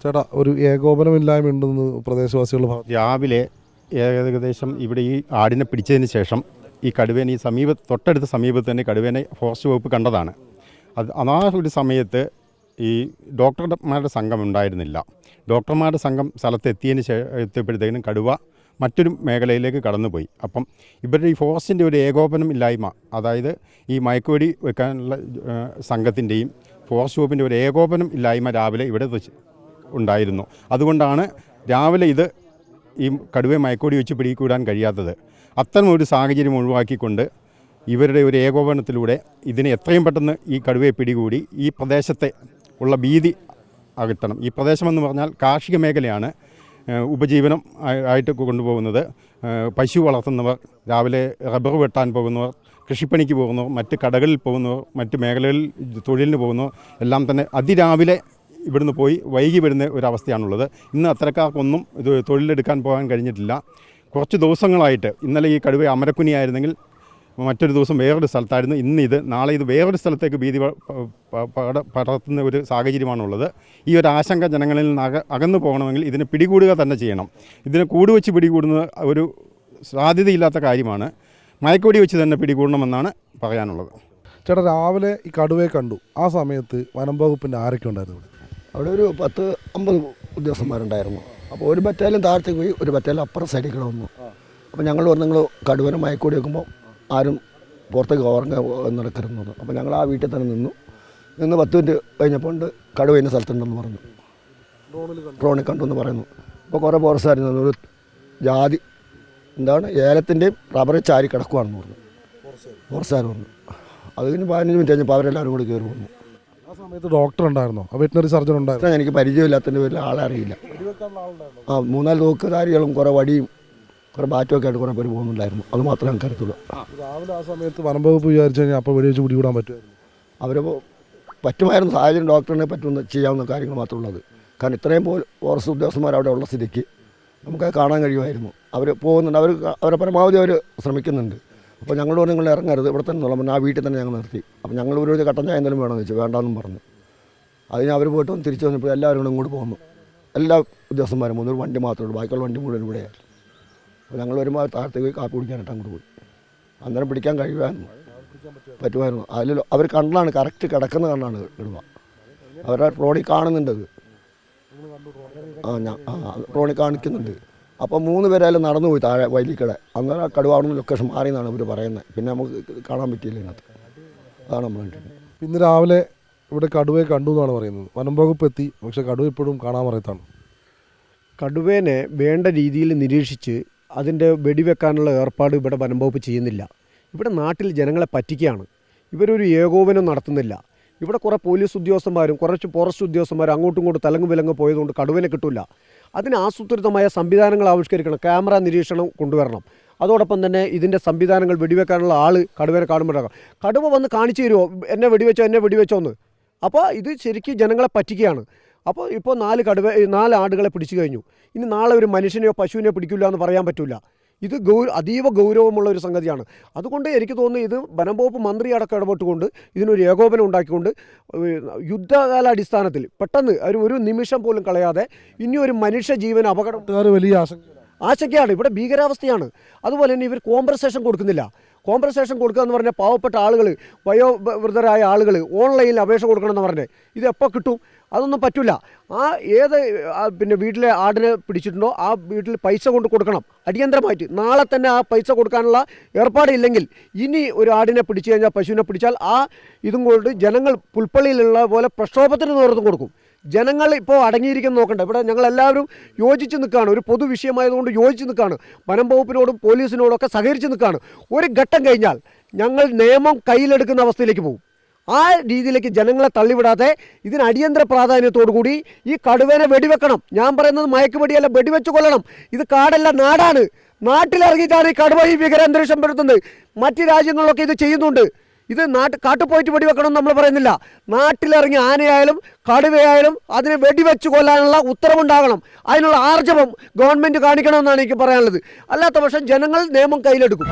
ചേട്ടാ, ഒരു ഏകോപനമില്ലായ്മ ഉണ്ടെന്ന് പ്രദേശവാസികൾ രാവിലെ ഏകദേശം ഇവിടെ ഈ ആടിനെ പിടിച്ചതിന് ശേഷം ഈ കടുവേനെ തൊട്ടടുത്ത സമീപത്ത് തന്നെ കടുവേനെ ഫോറസ്റ്റ് വകുപ്പ് കണ്ടതാണ്. ആ ഒരു സമയത്ത് ഈ ഡോക്ടർമാരുടെ സംഘം ഉണ്ടായിരുന്നില്ല. ഡോക്ടർമാരുടെ സംഘം എത്തിയപ്പോഴത്തേക്കും കടുവ മറ്റൊരു മേഖലയിലേക്ക് കടന്നുപോയി. അപ്പം ഇവരുടെ ഈ ഫോറസ്റ്റിൻ്റെ ഒരു ഏകോപനം ഇല്ലായ്മ, അതായത് ഈ മയക്കുവെടി വെക്കാനുള്ള സംഘത്തിൻ്റെയും ഫോറസ്റ്റ് വകുപ്പിൻ്റെ ഒരു ഏകോപനം ഇല്ലായ്മ രാവിലെ ഇവിടെ ഉണ്ടായിരുന്നു. അതുകൊണ്ടാണ് രാവിലെ ഈ കടുവയെ മയക്കുവെടി വെച്ച് പിടികൂടാൻ കഴിയാത്തത്. അത്തരമൊരു സാഹചര്യം ഒഴിവാക്കിക്കൊണ്ട് ഇവരുടെ ഒരു ഏകോപനത്തിലൂടെ ഇതിനെ എത്രയും പെട്ടെന്ന് ഈ കടുവയെ പിടികൂടി ഈ പ്രദേശത്തെ ഉള്ള ഭീതി അകറ്റണം. ഈ പ്രദേശമെന്ന് പറഞ്ഞാൽ കാർഷിക മേഖലയാണ്. ഉപജീവനം ആയിട്ട് കൊണ്ടുപോകുന്നത് പശു വളർത്തുന്നവർ, രാവിലെ റബ്ബർ വെട്ടാൻ പോകുന്നവർ, കൃഷിപ്പണിക്ക് പോകുന്നവർ, മറ്റ് കടകളിൽ പോകുന്നവർ, മറ്റ് മേഖലകളിൽ തൊഴിലിന് പോകുന്നവർ എല്ലാം തന്നെ അതിരാവിലെ ഇവിടുന്ന് പോയി വൈകി വരുന്ന ഒരവസ്ഥയാണുള്ളത്. ഇന്ന് അത്തരക്കാർക്കൊന്നും ഇത് തൊഴിലെടുക്കാൻ പോകാൻ കഴിഞ്ഞിട്ടില്ല. കുറച്ച് ദിവസങ്ങളായിട്ട്, ഇന്നലെ ഈ കടുവ അമരക്കുനിയായിരുന്നെങ്കിൽ മറ്റൊരു ദിവസം വേറൊരു സ്ഥലത്തായിരുന്നു. നാളെ ഇത് വേറൊരു സ്ഥലത്തേക്ക് ഭീതി പടർത്തുന്ന ഒരു സാഹചര്യമാണുള്ളത്. ഈ ഒരു ആശങ്ക ജനങ്ങളിൽ നിന്ന് അകന്നു പോകണമെങ്കിൽ ഇതിനെ പിടികൂടുക തന്നെ ചെയ്യണം. ഇതിനെ കൂടുവെച്ച് പിടികൂടുന്നത് ഒരു സാധ്യതയില്ലാത്ത കാര്യമാണ്. മയക്കുവെടി വെച്ച് തന്നെ പിടികൂടണമെന്നാണ് പറയാനുള്ളത്. ചേട്ടാ, രാവിലെ ഈ കടുവയെ കണ്ടു. ആ സമയത്ത് വനം വകുപ്പിൻ്റെ ആരൊക്കെ ഉണ്ടായിരുന്നു? അവിടെ ഒരു 10-50 ഉദ്യോഗസ്ഥന്മാരുണ്ടായിരുന്നു. അപ്പോൾ ഒരു ബറ്റാലിയൻ താഴത്തേക്ക് പോയി, ഒരു ബറ്റാലിയൻ അപ്പുറം സൈഡിൽ വന്നു. അപ്പോൾ ഞങ്ങൾ നിങ്ങൾ കടുവനെ മയക്കുവെടി വെക്കുമ്പോൾ ആരും പുറത്തേക്ക് നടക്കരുതെന്ന്. അപ്പോൾ ഞങ്ങൾ ആ വീട്ടിൽ തന്നെ നിന്ന് 10 മിനിറ്റ് കഴിഞ്ഞപ്പോൾ കടുവ ഇന്ന സ്ഥലത്തുണ്ടെന്ന് പറഞ്ഞു, ഡ്രോണിൽ കണ്ടെന്ന് പറയുന്നു. അപ്പോൾ കുറേ ഫോറസ്റ്റുകാർ ഒരു ജാതി ഏലത്തിൻ്റെയും റബ്ബറിൽ ചാരി കിടക്കുവാണെന്ന് പറഞ്ഞു. ഫോറസ്റ്റുകാർ പറഞ്ഞു. അത് കഴിഞ്ഞ് 15 മിനിറ്റ് കഴിഞ്ഞപ്പോൾ അവരെല്ലാവരും കൂടി കയറി വന്നു. ആ സമയത്ത് ഡോക്ടർ ഉണ്ടായിരുന്നോ? വെറ്റിനറി സർജൻ ഉണ്ടായിരുന്നു? എനിക്ക് പരിചയമില്ലാത്തതിൻ്റെ പേരിൽ ആളെ അറിയില്ല. 3-4 തോക്കുധാരികളും കുറേ വടിയും കുറേ ബാറ്റുമൊക്കെ ആയിട്ട് കുറേ പേര് പോകുന്നുണ്ടായിരുന്നു. അത് മാത്രമേ ഞങ്ങൾക്ക് അറിയത്തുള്ളൂ. രാവിലെ ആ സമയത്ത് വനം വകുപ്പ് വിചാരിച്ചു കഴിഞ്ഞാൽ അപ്പോൾ വെടിവെച്ച് പിടികൂടാൻ പറ്റുമായിരുന്നു? അവർ പറ്റുമായിരുന്നു. സാഹചര്യം ഡോക്ടറിനെ പറ്റുന്ന ചെയ്യാവുന്ന കാര്യങ്ങൾ മാത്രമുള്ളത്. കാരണം ഇത്രയും ഫോറസ്റ്റ് ഉദ്യോഗസ്ഥന്മാർ അവിടെ ഉള്ള സ്ഥിതിക്ക് നമുക്കത് കാണാൻ കഴിയുമായിരുന്നു. അവർ പോകുന്നുണ്ട്, അവരെ പരമാവധി അവർ ശ്രമിക്കുന്നുണ്ട്. അപ്പോൾ ഞങ്ങളോട് നിങ്ങൾ ഇറങ്ങരുത്, ഇവിടെ തന്നെ നമ്മൾ ആ വീട്ടിൽ തന്നെ ഞങ്ങൾ നിർത്തി. അപ്പോൾ ഞങ്ങൾ ഒരു കട്ടൻ ചായ എന്തെങ്കിലും വേണമെന്ന് വെച്ചു, വേണ്ടാന്നും പറഞ്ഞു. അതിന് അവർ പോയിട്ട് തിരിച്ചു വന്നപ്പോൾ എല്ലാവരും കൂടെ ഇങ്ങോട്ട് പോകുന്നു. എല്ലാ ഉദ്യോഗസ്ഥന്മാരും ഒരു വണ്ടി മാത്രമേ ഉള്ളൂ, ബാക്കിയുള്ള വണ്ടി മുഴുവൻ ഇവിടെയായിരുന്നു. അപ്പോൾ ഞങ്ങൾ വരുമ്പോൾ താഴത്തേക്ക് പോയി കാപ്പി കുടിക്കാനായിട്ട് അങ്ങോട്ട് പോയി. അന്നേരം പിടിക്കാൻ പറ്റുമായിരുന്നു. അതിൽ അവർ കണ്ടാണ് കറക്റ്റ് കിടക്കുന്ന കണ്ടാണ് ഇടുക. അവരുടെ റോഡിൽ കാണുന്നുണ്ടത്. റോഡിൽ കാണിക്കുന്നുണ്ട്. അപ്പോൾ 3 പേരായാലും നടന്നു പോയി താഴെ വൈലിക്കട. അന്നേരം ആ കടുവ അവിടെ നിന്ന് ലൊക്കേഷൻ മാറി എന്നാണ് ഇവർ പറയുന്നത്. പിന്നെ നമുക്ക് കാണാൻ പറ്റിയില്ല ഇതിനകത്ത്. അതാണ് നമ്മൾ കണ്ടിട്ടുണ്ട്. ഇന്ന് രാവിലെ ഇവിടെ കടുവയെ കണ്ടു എന്നാണ് പറയുന്നത്. വനം വകുപ്പ് എത്തി, പക്ഷേ കടുവ ഇപ്പോഴും കാണാൻ പറയത്താണ്. കടുവേനെ വേണ്ട രീതിയിൽ നിരീക്ഷിച്ച് അതിൻ്റെ വെടിവെക്കാനുള്ള ഏർപ്പാട് ഇവിടെ വനം വകുപ്പ് ചെയ്യുന്നില്ല. ഇവിടെ നാട്ടിൽ ജനങ്ങളെ പറ്റിക്കുകയാണ്. ഇവരൊരു ഏകോപനം നടത്തുന്നില്ല. ഇവിടെ കുറേ പോലീസ് ഉദ്യോഗസ്ഥന്മാരും കുറച്ച് ഫോറസ്റ്റ് ഉദ്യോഗസ്ഥന്മാരും അങ്ങോട്ടും ഇങ്ങോട്ടും തലങ്ങ് വിലങ്ങ് പോയതുകൊണ്ട് കടുവനെ കിട്ടില്ല. അതിന് ആസൂത്രിതമായ സംവിധാനങ്ങൾ ആവിഷ്കരിക്കണം. ക്യാമറ നിരീക്ഷണം കൊണ്ടുവരണം. അതോടൊപ്പം തന്നെ ഇതിൻ്റെ സംവിധാനങ്ങൾ വെടിവെക്കാനുള്ള ആൾ കടുവനെ കാണുമ്പോഴാണ്. കടുവ വന്ന് കാണിച്ചു തരുമോ എന്നെ വെടിവെച്ചോ എന്ന്. അപ്പോൾ ഇത് ശരിക്കും ജനങ്ങളെ പറ്റിക്കുകയാണ്. അപ്പോൾ ഇപ്പോൾ 4 ആടുകളെ പിടിച്ചു കഴിഞ്ഞു. ഇനി നാളെ ഒരു മനുഷ്യനെയോ പശുവിനെയോ പിടിക്കില്ല എന്ന് പറയാൻ പറ്റില്ല. ഇത് അതീവ ഗൗരവമുള്ള ഒരു സംഗതിയാണ്. അതുകൊണ്ട് എനിക്ക് തോന്നുന്നു ഇത് വനം വകുപ്പ് മന്ത്രി അടക്കം ഇടപെട്ടുകൊണ്ട് ഇതിനൊരു ഏകോപനം ഉണ്ടാക്കിക്കൊണ്ട് യുദ്ധകാലാടിസ്ഥാനത്തിൽ പെട്ടെന്ന് ഒരു നിമിഷം പോലും കളയാതെ ഇനി ഒരു മനുഷ്യ ജീവൻ അപകടം വലിയ ആശങ്കയാണ്. ഇവിടെ ഭീകരാവസ്ഥയാണ്. അതുപോലെ തന്നെ ഇവർ കോമ്പൻസേഷൻ കൊടുക്കുന്നില്ല. കോമ്പൻസേഷൻ കൊടുക്കുക എന്ന് പറഞ്ഞാൽ പാവപ്പെട്ട ആളുകൾ, വയോവൃദ്ധരായ ആളുകൾ ഓൺലൈനിൽ അപേക്ഷ കൊടുക്കണമെന്ന് പറഞ്ഞത് ഇത് എപ്പോൾ കിട്ടും? അതൊന്നും പറ്റില്ല. പിന്നെ വീട്ടിലെ ആടിനെ പിടിച്ചിട്ടുണ്ടോ ആ വീട്ടിൽ പൈസ കൊണ്ട് കൊടുക്കണം അടിയന്തരമായിട്ട്. നാളെ തന്നെ ആ പൈസ കൊടുക്കാനുള്ള ഏർപ്പാടില്ലെങ്കിൽ ഇനി ഒരു ആടിനെ പിടിച്ചു കഴിഞ്ഞാൽ, പശുവിനെ പിടിച്ചാൽ ഇതും കൊണ്ട് ജനങ്ങൾ പുൽപ്പള്ളിയിലുള്ള പോലെ പ്രക്ഷോഭത്തിന് നേതൃത്വം കൊടുക്കും. ജനങ്ങൾ ഇപ്പോൾ അടങ്ങിയിരിക്കുന്ന നോക്കണ്ട. ഇവിടെ ഞങ്ങളെല്ലാവരും യോജിച്ച് നിൽക്കുകയാണ്. ഒരു പൊതുവിഷയമായതുകൊണ്ട് യോജിച്ച് നിൽക്കുകയാണ്. വനം വകുപ്പിനോടും പോലീസിനോടും ഒക്കെ സഹകരിച്ച് നിൽക്കുകയാണ്. ഒരു ഘട്ടം കഴിഞ്ഞാൽ ഞങ്ങൾ നിയമം കയ്യിലെടുക്കുന്ന അവസ്ഥയിലേക്ക് പോകും. ആ രീതിയിലേക്ക് ജനങ്ങളെ തള്ളിവിടാതെ ഇതിന് അടിയന്തര പ്രാധാന്യത്തോടു കൂടി ഈ കടുവേനെ വെടിവെക്കണം. ഞാൻ പറയുന്നത് മയക്കുവെടിയല്ല, വെടിവെച്ച് കൊല്ലണം. ഇത് കാടല്ല, നാടാണ്. നാട്ടിലിറങ്ങിയിട്ടാണ് ഈ കടുവ ഈ ഭീകരാന്തരീക്ഷം പെടുത്തുന്നത്. മറ്റ് രാജ്യങ്ങളിലൊക്കെ ഇത് ചെയ്യുന്നുണ്ട്. ഇത് കാട്ടുപോയിട്ട് വെടിവെക്കണം നമ്മൾ പറയുന്നില്ല. നാട്ടിലിറങ്ങി ആനയായാലും കടുവയായാലും അതിനെ വെടിവെച്ച് കൊല്ലാനുള്ള ഉത്തരവുണ്ടാകണം. അതിനുള്ള ആർജവം ഗവൺമെൻറ് കാണിക്കണമെന്നാണ് എനിക്ക് പറയാനുള്ളത്. അല്ലാത്ത പക്ഷം ജനങ്ങൾ നിയമം കയ്യിലെടുക്കും.